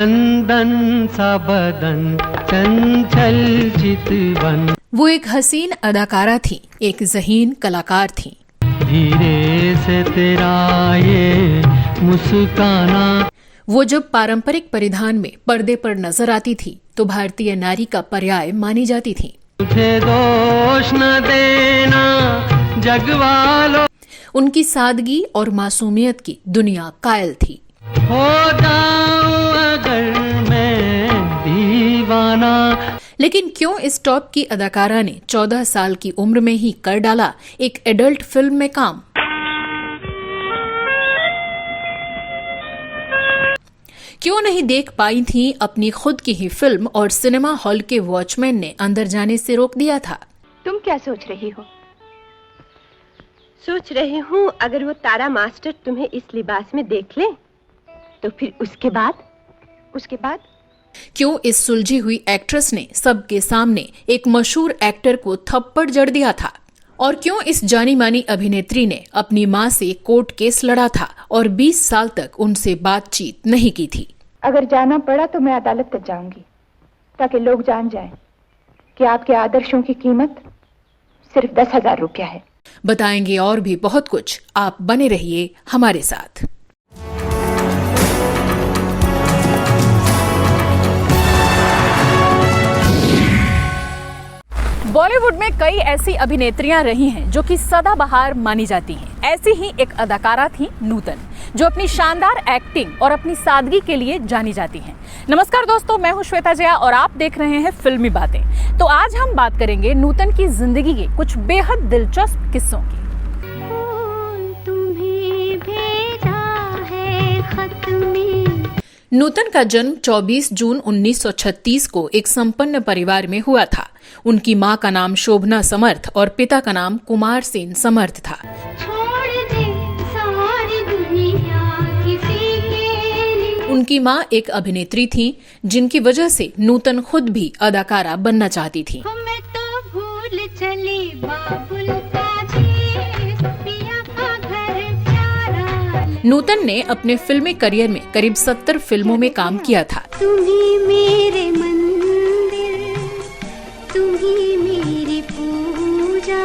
चंदन सा बदन चंचल चितवन। वो एक हसीन अदाकारा थी, एक ज़हीन कलाकार थी। धीरे से तेरा ये मुस्काना। वो जब पारंपरिक परिधान में पर्दे पर नजर आती थी तो भारतीय नारी का पर्याय मानी जाती थी। मुझे दोष न देना जग वालों। उनकी सादगी और मासूमियत की दुनिया कायल थी। हो जाऊं अगर मैं दीवाना। लेकिन क्यों इस टॉप की अदाकारा ने 14 साल की उम्र में ही कर डाला एक एडल्ट फिल्म में काम? क्यों नहीं देख पाई थी अपनी खुद की ही फिल्म और सिनेमा हॉल के वॉचमैन ने अंदर जाने से रोक दिया था? तुम क्या सोच रही हो? सोच रही हूँ अगर वो तारा मास्टर तुम्हें इस लिबास में देख ले तो फिर उसके बाद क्यों इस सुलझी हुई एक्ट्रेस ने सबके सामने एक मशहूर एक्टर को थप्पड़ जड़ दिया था? और क्यों इस जानी मानी अभिनेत्री ने अपनी मां से कोर्ट केस लड़ा था और 20 साल तक उनसे बातचीत नहीं की थी? अगर जाना पड़ा तो मैं अदालत तक जाऊंगी ताकि लोग जान जाएं कि आपके आदर्शों की कीमत सिर्फ 10,000 रुपया है। बताएंगे और भी बहुत कुछ, आप बने रहिए हमारे साथ। बॉलीवुड में कई ऐसी अभिनेत्रियां रही हैं जो कि सदाबहार मानी जाती हैं। ऐसी ही एक अदाकारा थी नूतन, जो अपनी शानदार एक्टिंग और अपनी सादगी के लिए जानी जाती हैं। नमस्कार दोस्तों, मैं हूं श्वेता जया और आप देख रहे हैं फिल्मी बातें। तो आज हम बात करेंगे नूतन की जिंदगी के कुछ बेहद दिलचस्प किस्सों की। नूतन का जन्म 24 जून 1936 को एक संपन्न परिवार में हुआ था। उनकी मां का नाम शोभना समर्थ और पिता का नाम कुमार सेन समर्थ था। उनकी मां एक अभिनेत्री थी जिनकी वजह से नूतन खुद भी अदाकारा बनना चाहती थी। नूतन ने अपने फिल्मी करियर में करीब 70 फिल्मों में काम किया था। तुम्ही मेरे मंदिर, तुम्ही मेरी पूजा।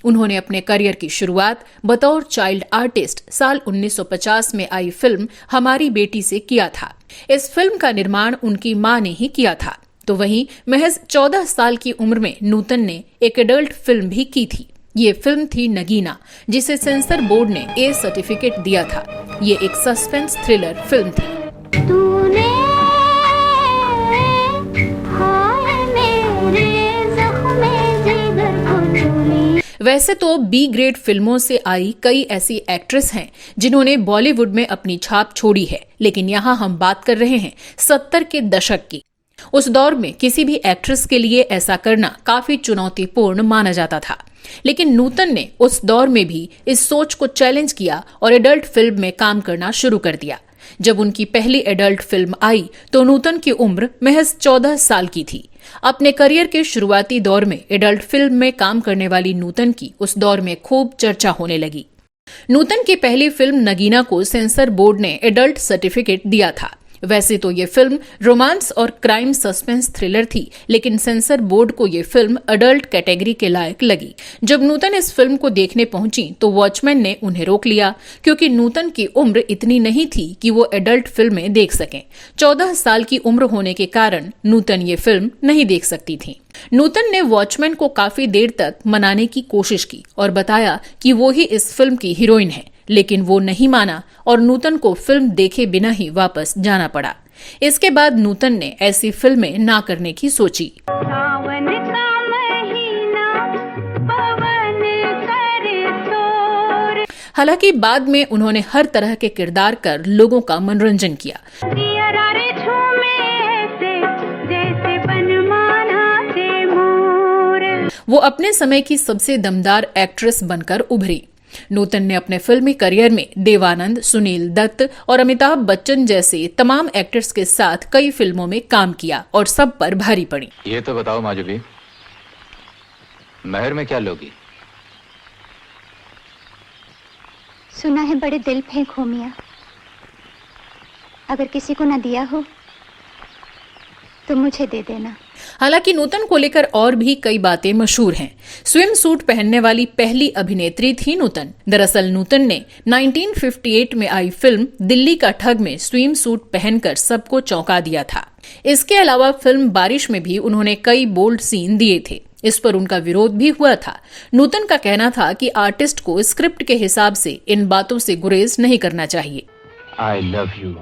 उन्होंने अपने करियर की शुरुआत बतौर चाइल्ड आर्टिस्ट साल 1950 में आई फिल्म हमारी बेटी से किया था। इस फिल्म का निर्माण उनकी मां ने ही किया था। तो वहीं महज 14 साल की उम्र में नूतन ने एक एडल्ट फिल्म भी की थी। ये फिल्म थी नगीना, जिसे सेंसर बोर्ड ने ए सर्टिफिकेट दिया था। ये एक सस्पेंस थ्रिलर फिल्म थी। वैसे तो बी ग्रेड फिल्मों से आई कई ऐसी एक्ट्रेस हैं जिन्होंने बॉलीवुड में अपनी छाप छोड़ी है, लेकिन यहाँ हम बात कर रहे हैं 70 के दशक की। उस दौर में किसी भी एक्ट्रेस के लिए ऐसा करना काफी चुनौतीपूर्ण माना जाता था, लेकिन नूतन ने उस दौर में भी इस सोच को चैलेंज किया और एडल्ट फिल्म में काम करना शुरू कर दिया। जब उनकी पहली एडल्ट फिल्म आई तो नूतन की उम्र महज 14 साल की थी। अपने करियर के शुरुआती दौर में एडल्ट फिल्म में काम करने वाली नूतन की उस दौर में खूब चर्चा होने लगी। नूतन की पहली फिल्म नगीना को सेंसर बोर्ड ने एडल्ट सर्टिफिकेट दिया था। वैसे तो ये फिल्म रोमांस और क्राइम सस्पेंस थ्रिलर थी, लेकिन सेंसर बोर्ड को ये फिल्म अडल्ट कैटेगरी के लायक लगी। जब नूतन इस फिल्म को देखने पहुंची तो वॉचमैन ने उन्हें रोक लिया, क्योंकि नूतन की उम्र इतनी नहीं थी कि वो एडल्ट फिल्में देख सकें। 14 साल की उम्र होने के कारण नूतन ये फिल्म नहीं देख सकती थी। नूतन ने वॉचमैन को काफी देर तक मनाने की कोशिश की और बताया कि वो ही इस फिल्म की हीरोइन है, लेकिन वो नहीं माना और नूतन को फिल्म देखे बिना ही वापस जाना पड़ा। इसके बाद नूतन ने ऐसी फिल्में ना करने की सोची। हालांकि बाद में उन्होंने हर तरह के किरदार कर लोगों का मनोरंजन किया। वो अपने समय की सबसे दमदार एक्ट्रेस बनकर उभरी। नूतन ने अपने फिल्मी करियर में देवानंद, सुनील दत्त और अमिताभ बच्चन जैसे तमाम एक्टर्स के साथ कई फिल्मों में काम किया और सब पर भारी पड़ी। ये तो बताओ माजुबी, महर में क्या लोगी? सुना है बड़े दिल फेंक हो मियां, अगर किसी को न दिया हो तुम मुझे दे देना। हालांकि नूतन को लेकर और भी कई बातें मशहूर हैं। स्विम सूट पहनने वाली पहली अभिनेत्री थी नूतन। दरअसल नूतन ने 1958 में आई फिल्म दिल्ली का ठग में स्विम सूट पहनकर सबको चौंका दिया था। इसके अलावा फिल्म बारिश में भी उन्होंने कई बोल्ड सीन दिए थे। इस पर उनका विरोध भी हुआ था। नूतन का कहना था कि आर्टिस्ट को स्क्रिप्ट के हिसाब से इन बातों से गुरेज नहीं करना चाहिए। I love you.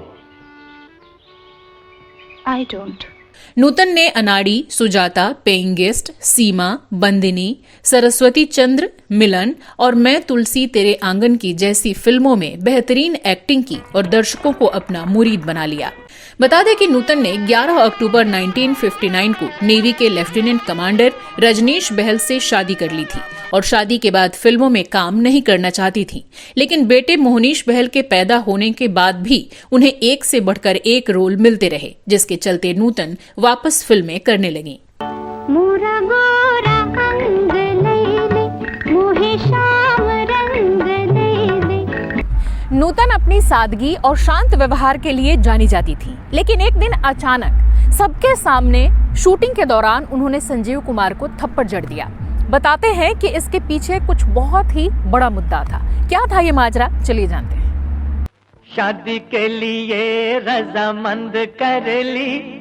I don't. नूतन ने अनाड़ी, सुजाता, पेइंग गेस्ट, सीमा, बंदिनी, सरस्वती चंद्र, मिलन और मैं तुलसी तेरे आंगन की जैसी फिल्मों में बेहतरीन एक्टिंग की और दर्शकों को अपना मुरीद बना लिया। बता दें कि नूतन ने 11 अक्टूबर 1959 को नेवी के लेफ्टिनेंट कमांडर रजनीश बहल से शादी कर ली थी और शादी के बाद फिल्मों में काम नहीं करना चाहती थी। लेकिन बेटे मोहनीश बहल के पैदा होने के बाद भी उन्हें एक से बढ़कर एक रोल मिलते रहे, जिसके चलते नूतन वापस फिल्में करने लगी। मोरा गोरा अंग लैले, मोहे श्याम रंग लैले। नूतन अपनी सादगी और शांत व्यवहार के लिए जानी जाती थी, लेकिन एक दिन अचानक सबके सामने शूटिंग के दौरान उन्होंने संजीव कुमार को थप्पड़ जड़ दिया। बताते हैं कि इसके पीछे कुछ बहुत ही बड़ा मुद्दा था। क्या था ये माजरा, चलिए जानते हैं। शादी के लिए रजामंद कर ली।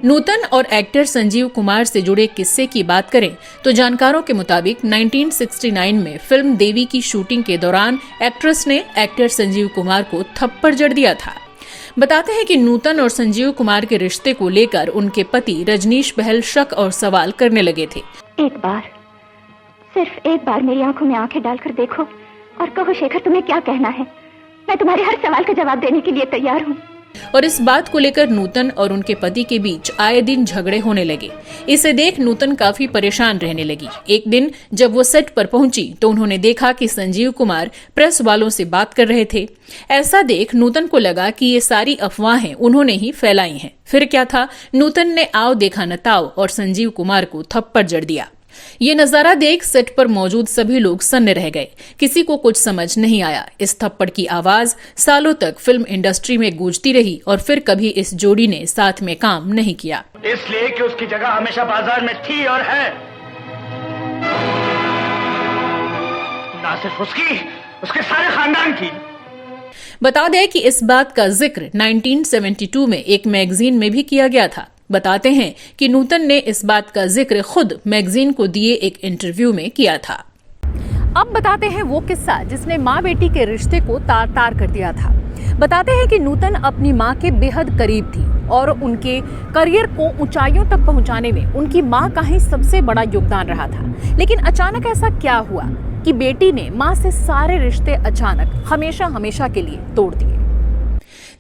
नूतन और एक्टर संजीव कुमार से जुड़े किस्से की बात करें तो जानकारों के मुताबिक 1969 में फिल्म देवी की शूटिंग के दौरान एक्ट्रेस ने एक्टर संजीव कुमार को थप्पड़ जड़ दिया था। बताते हैं कि नूतन और संजीव कुमार के रिश्ते को लेकर उनके पति रजनीश बहल शक और सवाल करने लगे थे। एक बार, सिर्फ एक बार मेरी आंखों में आंखें डालकर देखो और कहो शेखर तुम्हें क्या कहना है। मैं तुम्हारे हर सवाल का जवाब देने के लिए तैयार हूँ। और इस बात को लेकर नूतन और उनके पति के बीच आए दिन झगड़े होने लगे। इसे देख नूतन काफी परेशान रहने लगी। एक दिन जब वो सेट पर पहुंची तो उन्होंने देखा कि संजीव कुमार प्रेस वालों से बात कर रहे थे। ऐसा देख नूतन को लगा कि ये सारी अफवाहें उन्होंने ही फैलाई हैं। फिर क्या था, नूतन ने आओ देखा न ताओ और संजीव कुमार को थप्पड़ जड़ दिया। ये नजारा देख सेट पर मौजूद सभी लोग सन्न रह गए। किसी को कुछ समझ नहीं आया। इस थप्पड़ की आवाज सालों तक फिल्म इंडस्ट्री में गूंजती रही और फिर कभी इस जोड़ी ने साथ में काम नहीं किया। इसलिए कि उसकी जगह हमेशा बाजार में थी और है। ना सिर्फ उसकी, उसके सारे खानदान की। बता दें कि इस बात का जिक्र 1972 में एक मैगजीन में भी किया गया था। बताते हैं कि नूतन ने इस बात का जिक्र खुद मैगजीन को दिए एक इंटरव्यू में किया था। अब बताते हैं वो किस्सा जिसने माँ बेटी के रिश्ते को तार तार कर दिया था। बताते हैं कि नूतन अपनी माँ के बेहद करीब थी और उनके करियर को ऊंचाइयों तक पहुंचाने में उनकी माँ का ही सबसे बड़ा योगदान रहा था। लेकिन अचानक ऐसा क्या हुआ कि बेटी ने माँ से सारे रिश्ते अचानक हमेशा हमेशा के लिए तोड़ दिए।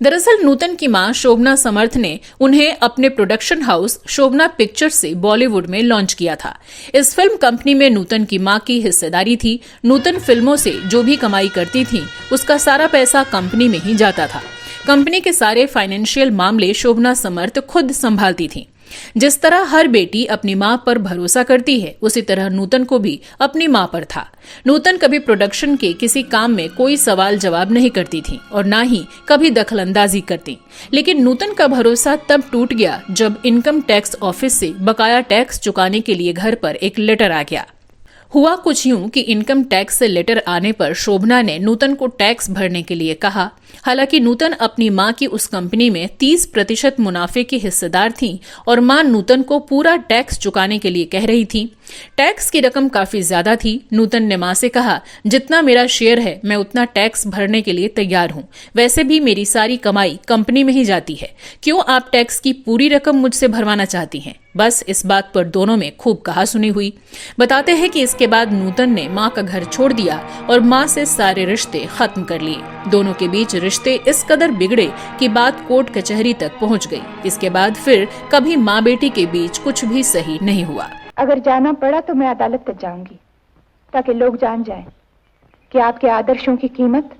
दरअसल नूतन की मां शोभना समर्थ ने उन्हें अपने प्रोडक्शन हाउस शोभना पिक्चर्स से बॉलीवुड में लॉन्च किया था। इस फिल्म कंपनी में नूतन की मां की हिस्सेदारी थी। नूतन फिल्मों से जो भी कमाई करती थी उसका सारा पैसा कंपनी में ही जाता था। कंपनी के सारे फाइनेंशियल मामले शोभना समर्थ खुद संभालती थी। जिस तरह हर बेटी अपनी मां पर भरोसा करती है, उसी तरह नूतन को भी अपनी मां पर था। नूतन कभी प्रोडक्शन के किसी काम में कोई सवाल जवाब नहीं करती थी और ना ही कभी दखलंदाजी करती। लेकिन नूतन का भरोसा तब टूट गया जब इनकम टैक्स ऑफिस से बकाया टैक्स चुकाने के लिए घर पर एक लेटर आ गया। हुआ कुछ यूं कि इनकम टैक्स से लेटर आने पर शोभना ने नूतन को टैक्स भरने के लिए कहा। हालांकि नूतन अपनी मां की उस कंपनी में 30% मुनाफे की हिस्सेदार थी और मां नूतन को पूरा टैक्स चुकाने के लिए कह रही थी। टैक्स की रकम काफी ज्यादा थी। नूतन ने मां से कहा, जितना मेरा शेयर है मैं उतना टैक्स भरने के लिए तैयार हूं। वैसे भी मेरी सारी कमाई कंपनी में ही जाती है। क्यों आप टैक्स की पूरी रकम मुझसे भरवाना चाहती हैं? बस इस बात पर दोनों में खूब कहासुनी हुई। बताते हैं कि इसके बाद नूतन ने मां का घर छोड़ दिया और मां से सारे रिश्ते खत्म कर लिए। दोनों के बीच रिश्ते इस कदर बिगड़े कि बात कोर्ट कचहरी तक पहुंच गई। इसके बाद फिर कभी मां बेटी के बीच कुछ भी सही नहीं हुआ। अगर जाना पड़ा तो मैं अदालत तक जाऊंगी ताकि लोग जान जाएं कि आपके आदर्शों की कीमत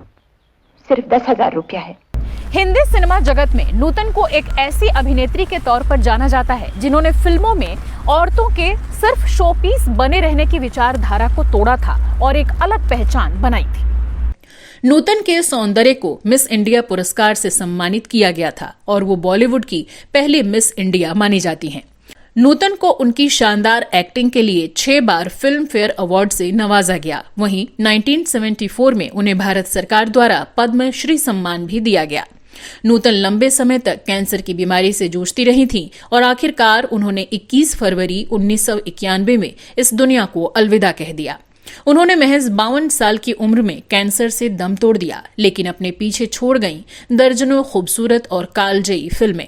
सिर्फ 10,000 रुपया है। हिंदी सिनेमा जगत में नूतन को एक ऐसी अभिनेत्री के तौर पर जाना जाता है जिन्होंने फिल्मों में औरतों के सिर्फ शोपीस बने रहने की विचारधारा को तोड़ा था और एक अलग पहचान बनाई थी। नूतन के सौंदर्य को मिस इंडिया पुरस्कार से सम्मानित किया गया था और वो बॉलीवुड की पहली मिस इंडिया मानी जाती हैं। नूतन को उनकी शानदार एक्टिंग के लिए 6 बार फिल्म फेयर अवार्ड से नवाजा गया। वहीं 1974 में उन्हें भारत सरकार द्वारा पद्म श्री सम्मान भी दिया गया। नूतन लंबे समय तक कैंसर की बीमारी से जूझती रही थीं और आखिरकार उन्होंने 21 फरवरी 1991 में इस दुनिया को अलविदा कह दिया। उन्होंने महज 52 साल की उम्र में कैंसर से दम तोड़ दिया, लेकिन अपने पीछे छोड़ गईं दर्जनों खूबसूरत और कालजयी फिल्में।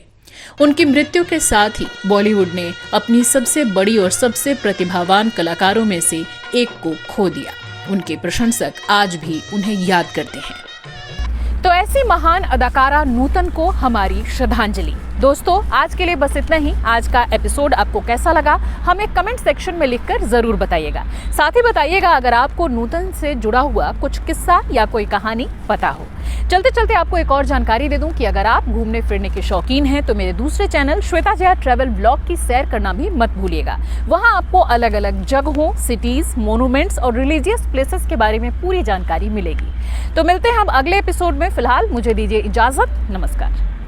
उनकी मृत्यु के साथ ही बॉलीवुड ने अपनी सबसे बड़ी और सबसे प्रतिभावान कलाकारों में से एक को खो दिया। उनके प्रशंसक आज भी उन्हें याद करते हैं। तो ऐसी महान अदाकारा नूतन को हमारी श्रद्धांजलि। दोस्तों, आज के लिए बस इतना ही। आज का एपिसोड आपको कैसा लगा हमें कमेंट सेक्शन में लिखकर जरूर बताइएगा। साथ ही बताइएगा अगर आपको नूतन से जुड़ा हुआ कुछ किस्सा या कोई कहानी पता हो। चलते चलते आपको एक और जानकारी दे दूं कि अगर आप घूमने फिरने के शौकीन हैं तो मेरे दूसरे channel Shweta Jaya travel blog की सैर करना भी मत भूलिएगा। वहां आपको अलग अलग जगहों, सिटीज, मोन्यूमेंट्स और रिलीजियस प्लेसेस के बारे में पूरी जानकारी मिलेगी। तो मिलते हैं हम अगले एपिसोड में। फिलहाल मुझे दीजिए इजाजत। नमस्कार।